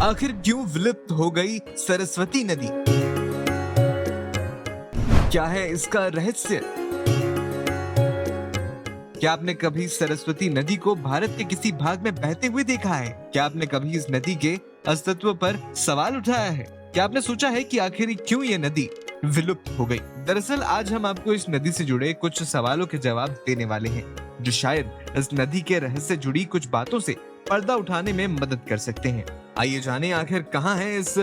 आखिर क्यों विलुप्त हो गई सरस्वती नदी? क्या है इसका रहस्य? क्या आपने कभी सरस्वती नदी को भारत के किसी भाग में बहते हुए देखा है? क्या आपने कभी इस नदी के अस्तित्व पर सवाल उठाया है? क्या आपने सोचा है कि आखिर क्यों ये नदी विलुप्त हो गई? दरअसल आज हम आपको इस नदी से जुड़े कुछ सवालों के जवाब देने वाले हैं, जो शायद इस नदी के रहस्य से जुड़ी कुछ बातों से पर्दा उठाने में मदद कर सकते हैं। आइए जानें आखिर कहाँ है इस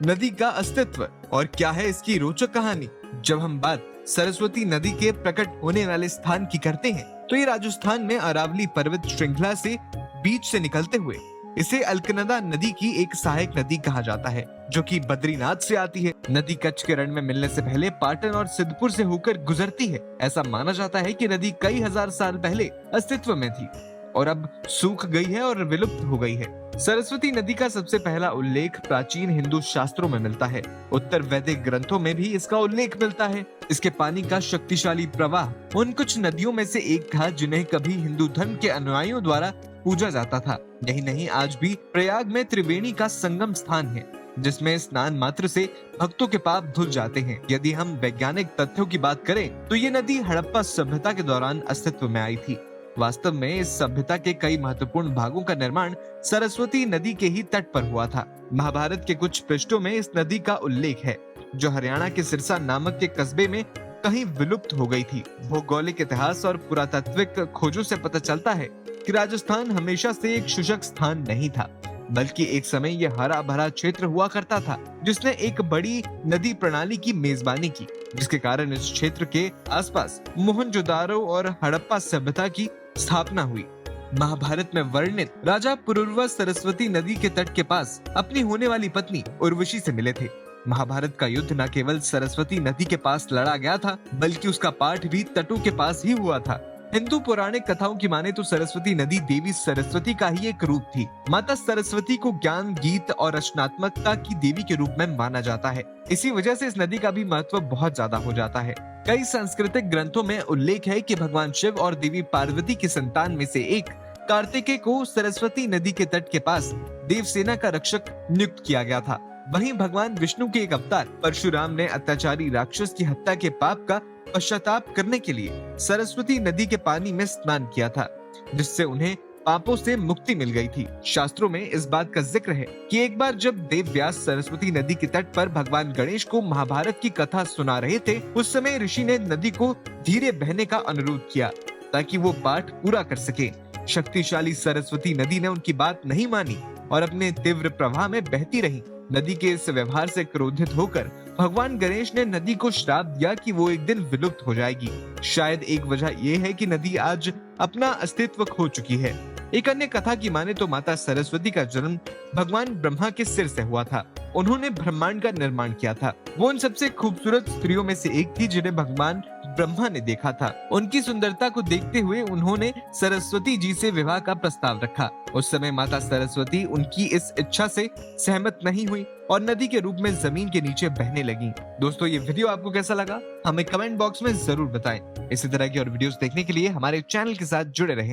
नदी का अस्तित्व और क्या है इसकी रोचक कहानी। जब हम बात सरस्वती नदी के प्रकट होने वाले स्थान की करते हैं, तो ये राजस्थान में अरावली पर्वत श्रृंखला से बीच से निकलते हुए इसे अलकनंदा नदी की एक सहायक नदी कहा जाता है, जो कि बद्रीनाथ से आती है। नदी कच्छ के रण में मिलने से पहले पाटन और सिद्धपुर से होकर गुजरती है। ऐसा माना जाता है कि नदी कई हजार साल पहले अस्तित्व में थी और अब सूख गई है और विलुप्त हो गई है। सरस्वती नदी का सबसे पहला उल्लेख प्राचीन हिंदू शास्त्रों में मिलता है। उत्तर वैदिक ग्रंथों में भी इसका उल्लेख मिलता है। इसके पानी का शक्तिशाली प्रवाह उन कुछ नदियों में से एक था जिन्हें कभी हिंदू धर्म के अनुयायियों द्वारा पूजा जाता था। यही नहीं, आज भी प्रयाग में त्रिवेणी का संगम स्थान है, जिसमें स्नान मात्र से भक्तों के पाप धुल जाते हैं। यदि हम वैज्ञानिक तथ्यों की बात करें, तो ये नदी हड़प्पा सभ्यता के दौरान अस्तित्व में आई थी। वास्तव में इस सभ्यता के कई महत्वपूर्ण भागों का निर्माण सरस्वती नदी के ही तट पर हुआ था। महाभारत के कुछ पृष्ठों में इस नदी का उल्लेख है, जो हरियाणा के सिरसा नामक के कस्बे में कहीं विलुप्त हो गई थी। भौगोलिक इतिहास और पुरातात्विक खोजों से पता चलता है कि राजस्थान हमेशा से एक शुष्क स्थान नहीं था, बल्कि एक समय यह हरा भरा क्षेत्र हुआ करता था, जिसने एक बड़ी नदी प्रणाली की मेजबानी की, जिसके कारण इस क्षेत्र के आसपास मोहनजोदारो और हड़प्पा सभ्यता की स्थापना हुई। महाभारत में वर्णित राजा पुरुरवा सरस्वती नदी के तट के पास अपनी होने वाली पत्नी उर्वशी से मिले थे। महाभारत का युद्ध न केवल सरस्वती नदी के पास लड़ा गया था, बल्कि उसका पाठ भी तटों के पास ही हुआ था। हिंदू पौराणिक कथाओं की माने तो सरस्वती नदी देवी सरस्वती का ही एक रूप थी। माता सरस्वती को ज्ञान, गीत और रचनात्मकता की देवी के रूप में माना जाता है। इसी वजह से इस नदी का भी महत्व बहुत ज्यादा हो जाता है। कई सांस्कृतिक ग्रंथों में उल्लेख है कि भगवान शिव और देवी पार्वती की संतान में से एक कार्तिकेय को सरस्वती नदी के तट के पास देवसेना का रक्षक नियुक्त किया गया था। वहीं भगवान विष्णु के एक अवतार परशुराम ने अत्याचारी राक्षस की हत्या के पाप का पश्चाताप करने के लिए सरस्वती नदी के पानी में स्नान किया था, जिससे उन्हें पापों से मुक्ति मिल गई थी। शास्त्रों में इस बात का जिक्र है कि एक बार जब देव व्यास सरस्वती नदी के तट पर भगवान गणेश को महाभारत की कथा सुना रहे थे, उस समय ऋषि ने नदी को धीरे बहने का अनुरोध किया ताकि वो पाठ पूरा कर सके। शक्तिशाली सरस्वती नदी ने उनकी बात नहीं मानी और अपने तीव्र प्रवाह में बहती रही। नदी के इस व्यवहार से क्रोधित होकर भगवान गणेश ने नदी को श्राप दिया कि वो एक दिन विलुप्त हो जाएगी। शायद एक वजह ये है कि नदी आज अपना अस्तित्व खो चुकी है। एक अन्य कथा की माने तो माता सरस्वती का जन्म भगवान ब्रह्मा के सिर से हुआ था। उन्होंने ब्रह्मांड का निर्माण किया था। वो उन सबसे खूबसूरत स्त्रियों में से एक थी जिन्हें भगवान ब्रह्मा ने देखा था। उनकी सुंदरता को देखते हुए उन्होंने सरस्वती जी से विवाह का प्रस्ताव रखा। उस समय माता सरस्वती उनकी इस इच्छा से सहमत नहीं हुई और नदी के रूप में जमीन के नीचे बहने लगी। दोस्तों, ये वीडियो आपको कैसा लगा हमें कमेंट बॉक्स में जरूर बताएं। इसी तरह की और वीडियोस देखने के लिए हमारे चैनल के साथ जुड़े रहें।